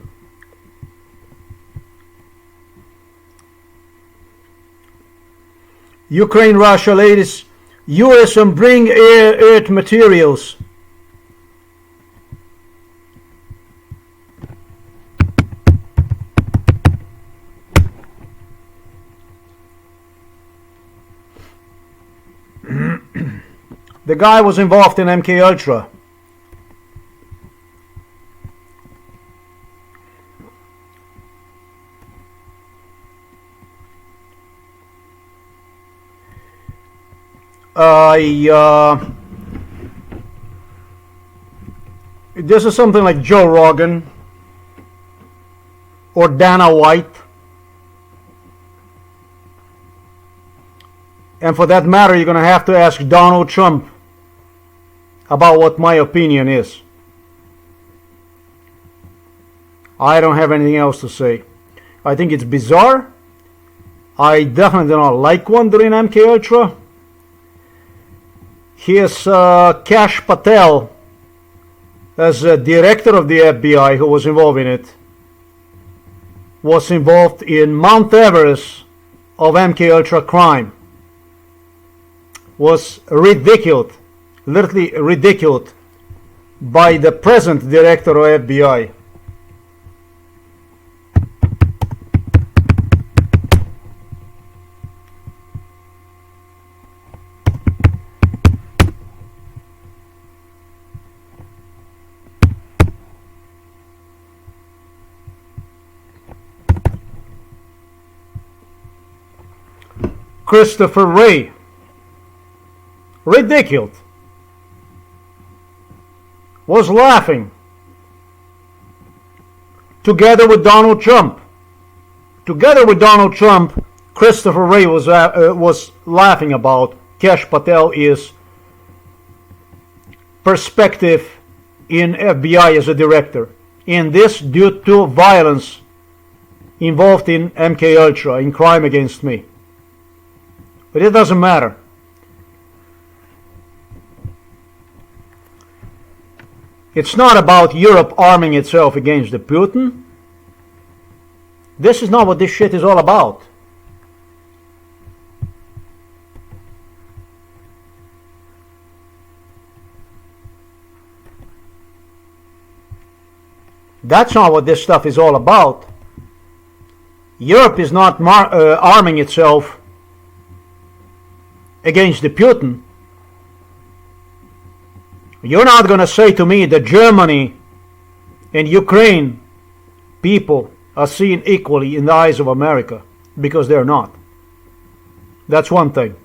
Ukraine, Russia, ladies, US and bring aid materials. The guy was involved in MK Ultra. This is something like Joe Rogan or Dana White, and for that matter you're going to have to ask Donald Trump about what my opinion is. I don't have anything else to say. I think it's bizarre. I definitely do not like one during MK Ultra. Here's Kash Patel as a director of the FBI who was involved in it. Was involved in Mount Everest of MK Ultra crime. Was ridiculed, literally ridiculed by the present director of FBI. Christopher Wray, ridiculed, was laughing together with Donald Trump. Together with Donald Trump, Christopher Wray was laughing about Kash Patel's perspective in FBI as a director, and this due to violence involved in MK Ultra, in crime against me. But it doesn't matter. It's not about Europe arming itself against the Putin. This is not what this shit is all about. That's not what this stuff is all about. Europe is not arming itself against the Putin. You're not going to say to me that Germany and Ukraine people are seen equally in the eyes of America, because they're not. That's one thing.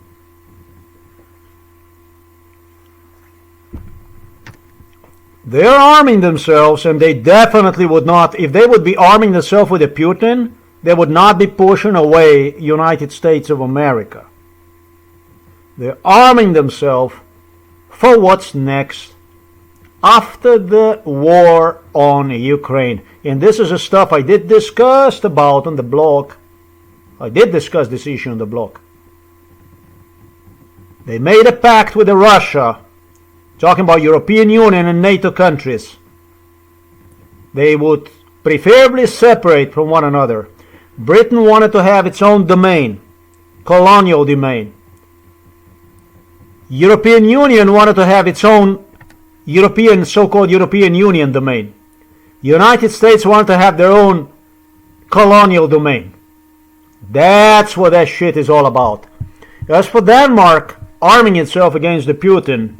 They're arming themselves, and they definitely would not, if they would be arming themselves with a Putin, they would not be pushing away United States of America. They're arming themselves for what's next after the war on Ukraine. And this is the stuff I did discuss about on the blog. I did discuss this issue on the blog. They made a pact with Russia, talking about European Union and NATO countries. They would preferably separate from one another. Britain wanted to have its own domain, colonial domain. European Union wanted to have its own European, so-called European Union domain. United States wanted to have their own colonial domain. That's what that shit is all about. As for Denmark arming itself against the Putin,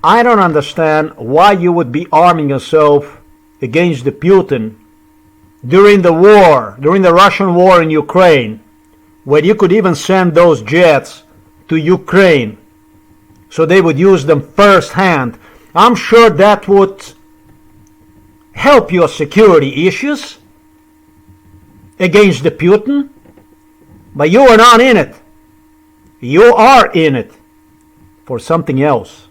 I don't understand why you would be arming yourself against the Putin during the war, during the Russian war in Ukraine, where you could even send those jets to Ukraine so they would use them firsthand. I'm sure that would help your security issues against the Putin, but you are not in it. You are in it for something else.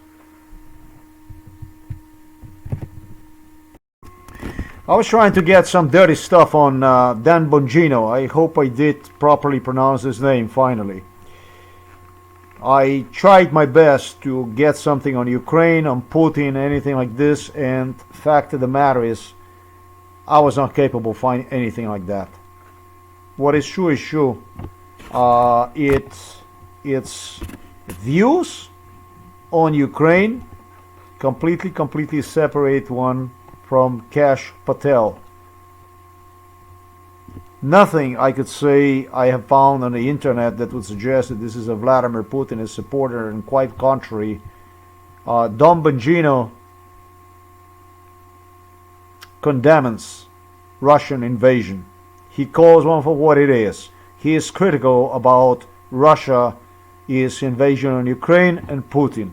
I was trying to get some dirty stuff on Dan Bongino. I hope I did properly pronounce his name finally. I tried my best to get something on Ukraine, on Putin, anything like this, and fact of the matter is, I was not capable of finding anything like that. What is true is true. Its views on Ukraine completely separate one from Kash Patel. Nothing I could say I have found on the internet that would suggest that this is a Vladimir Putin supporter, and quite contrary. Don Bongino condemns Russian invasion. He calls one for what it is. He is critical about Russia's invasion on Ukraine and Putin.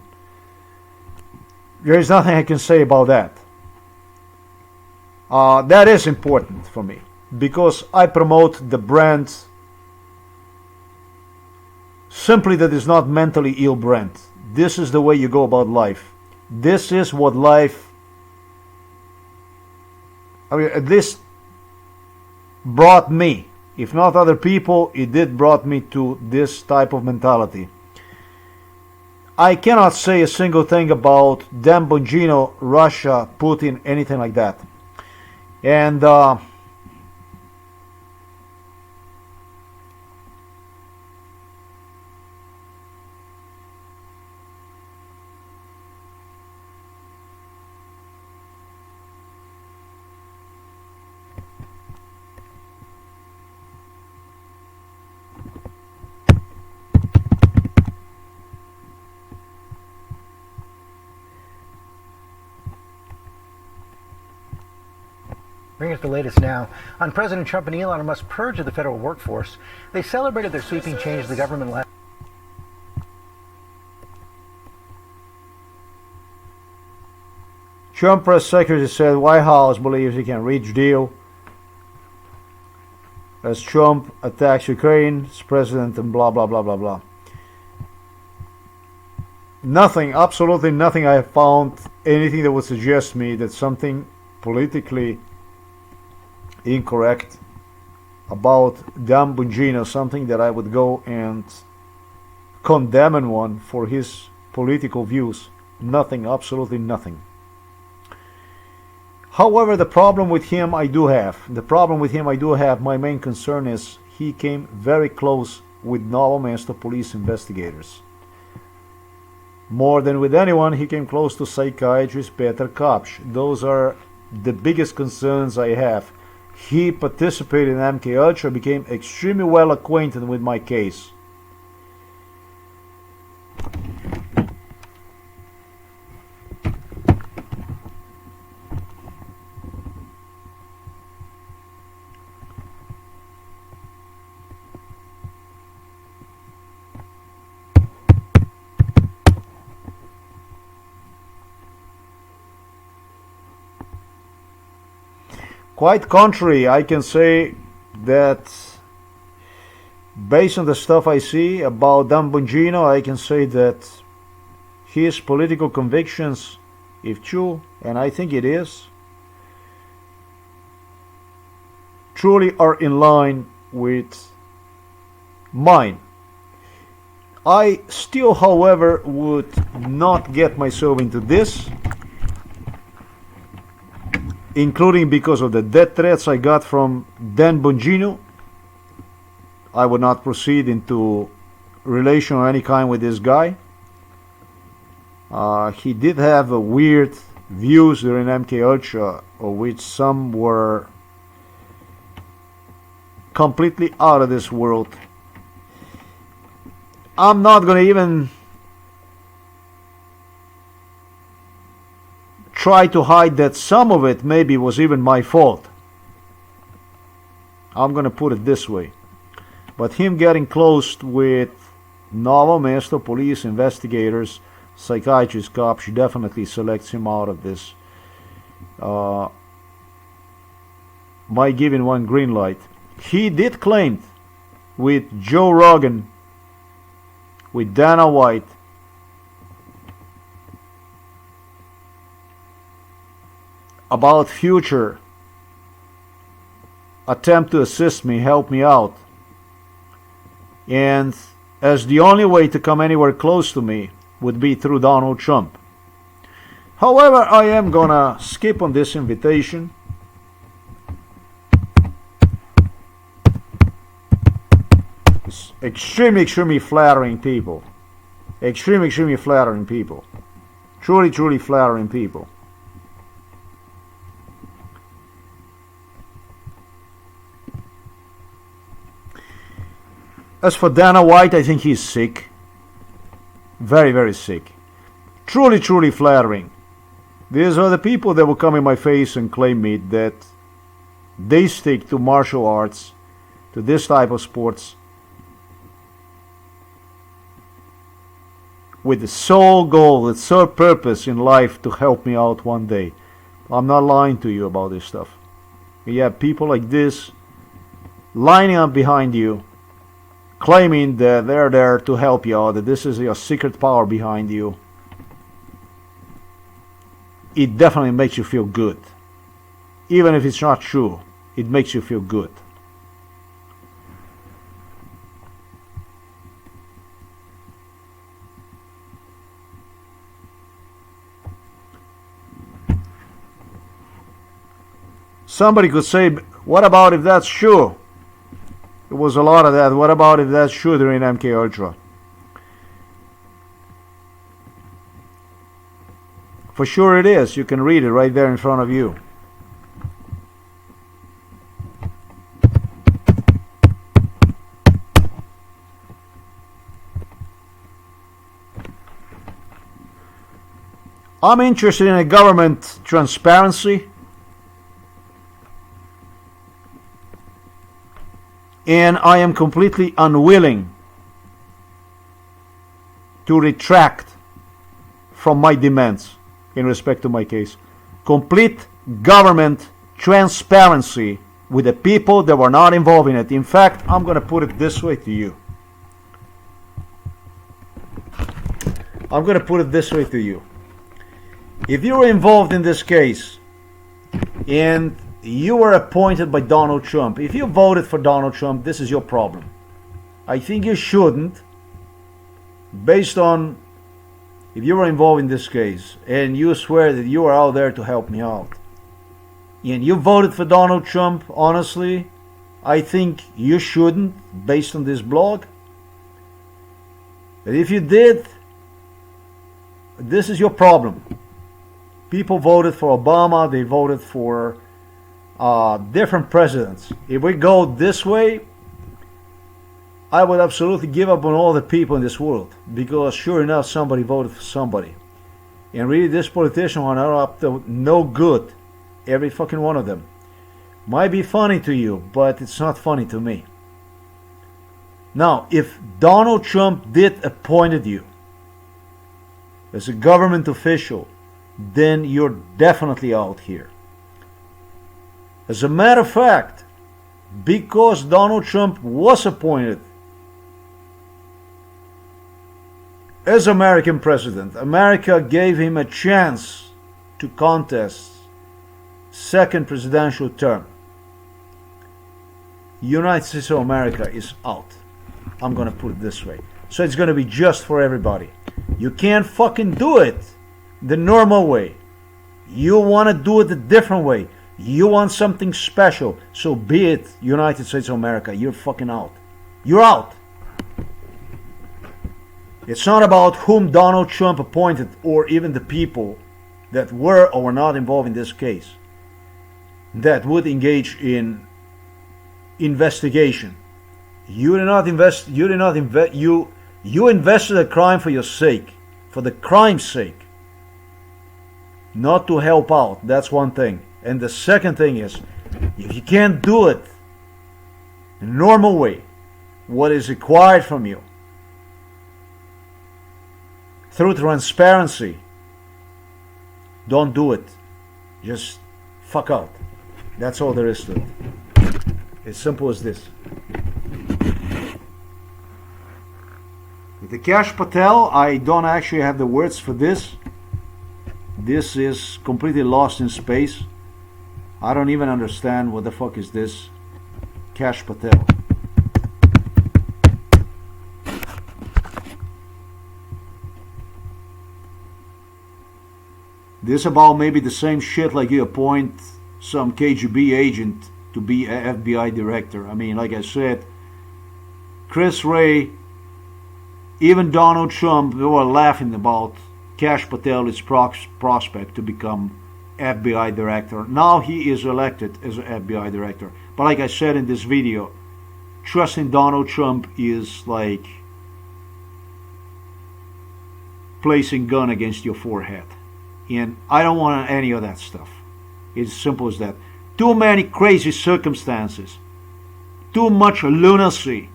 There is nothing I can say about that. That is important for me because I promote the brand simply that is not mentally ill brand. This is the way you go about life. This is what life, this brought me. If not other people, it did brought me to this type of mentality. I cannot say a single thing about Dan Bongino, Russia, Putin, anything like that. And Bring us the latest now on President Trump and Elon Musk's purge of the federal workforce. They celebrated their sweeping change to the government last. Trump press secretary said White House believes he can reach deal as Trump attacks Ukraine's president and blah blah blah blah blah. Nothing, absolutely nothing I have found anything that would suggest me that something politically incorrect about Dan Bongino, something that I would go and condemn one for his political views. Nothing, absolutely nothing. However, the problem with him I do have. My main concern is he came very close with Novomesto police investigators. More than with anyone, he came close to psychiatrist Peter Kapsch. Those are the biggest concerns I have. He participated in MK Ultra, became extremely well acquainted with my case. Quite contrary, I can say that based on the stuff I see about Dan Bongino, I can say that his political convictions, if true, and I think it is, truly are in line with mine. I still, however, would not get myself into this, including because of the death threats I got from Dan Bongino. I would not proceed into relation of any kind with this guy. He did have weird views during MK Ultra, of which some were completely out of this world. I'm not going to even try to hide that some of it maybe was even my fault. I'm going to put it this way. But him getting close with Novomesto police investigators, psychiatrist Kapsch definitely selects him out of this. By giving one green light. He did claim with Joe Rogan, with Dana White, about future attempt to assist me, help me out. And as the only way to come anywhere close to me would be through Donald Trump. However, I am gonna skip on this invitation. It's extremely flattering people. Extremely flattering people. Truly flattering people. As for Dana White, I think he's sick. Very sick. Truly flattering. These are the people that will come in my face and claim me that they stick to martial arts, to this type of sports, with the sole goal, the sole purpose in life to help me out one day. I'm not lying to you about this stuff. You have people like this lining up behind you, claiming that they're there to help you out, that this is your secret power behind you. It definitely makes you feel good. Even if it's not true, it makes you feel good. Somebody could say, what about if that's true? There was a lot of that. What about if that's true during MK Ultra? For sure it is. You can read it right there in front of you. I'm interested in a government transparency, and I am completely unwilling to retract from my demands in respect to my case. Complete government transparency with the people that were not involved in it. In fact, I'm going to put it this way to you. I'm going to put it this way to you. If you were involved in this case and you were appointed by Donald Trump, if you voted for Donald Trump, this is your problem. I think you shouldn't, based on if you were involved in this case and you swear that you are out there to help me out, and you voted for Donald Trump, honestly, I think you shouldn't, based on this blog. But if you did, this is your problem. People voted for Obama, they voted for different presidents. If we go this way, I would absolutely give up on all the people in this world, because sure enough somebody voted for somebody, and really this politician are not up to no good, every fucking one of them. Might be funny to you, but it's not funny to me. Now, if Donald Trump did appointed you as a government official, then you're definitely out here. As a matter of fact, because Donald Trump was appointed as American president, America gave him a chance to contest second presidential term. United States of America is out. I'm gonna put it this way. So it's gonna be just for everybody. You can't fucking do it the normal way. You wanna do it a different way. You want something special. So be it, United States of America. You're fucking out. You're out. It's not about whom Donald Trump appointed, or even the people that were or were not involved in this case that would engage in investigation. You did not invest. You did not invest. You invested a crime for your sake, for the crime's sake, not to help out. That's one thing. And the second thing is, if you can't do it in a normal way, what is required from you through transparency, don't do it. Just fuck out. That's all there is to it. As simple as this. With the Cash Patel, I don't actually have the words for this. This is completely lost in space. I don't even understand what the fuck is this. Kash Patel. This about maybe the same shit like you appoint some KGB agent to be a FBI director. I mean, like I said, Chris Wray, even Donald Trump, they were laughing about Kash Patel's prospect to become FBI director. Now he is elected as an FBI director. But like I said in this video, trusting Donald Trump is like placing a gun against your forehead. And I don't want any of that stuff. It's as simple as that. Too many crazy circumstances. Too much lunacy.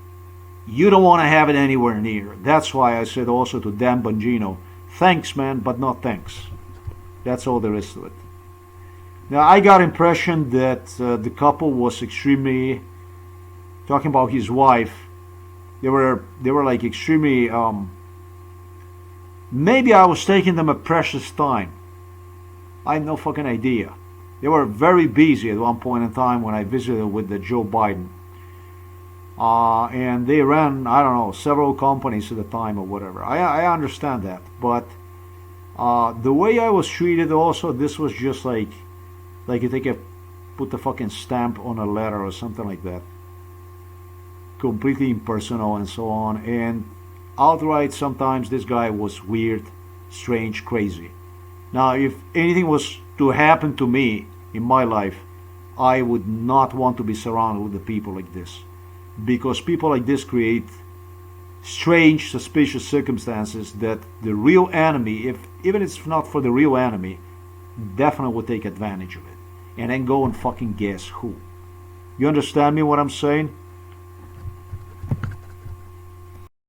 You don't want to have it anywhere near. That's why I said also to Dan Bongino, thanks man, but not thanks. That's all there is to it. Now I got impression that the couple was extremely, talking about his wife, they were like extremely, maybe I was taking them a precious time. I have no fucking idea. They were very busy at one point in time when I visited with the Joe Biden. And they ran, I don't know, several companies at the time or whatever. I understand that. But the way I was treated also, this was just like you take put the fucking stamp on a letter or something like that. Completely impersonal and so on. And outright, sometimes this guy was weird, strange, crazy. Now, if anything was to happen to me in my life, I would not want to be surrounded with the people like this. Because people like this create strange, suspicious circumstances that the real enemy, even if it's not for the real enemy, definitely will take advantage of it. And then go and fucking guess who. You understand me what I'm saying?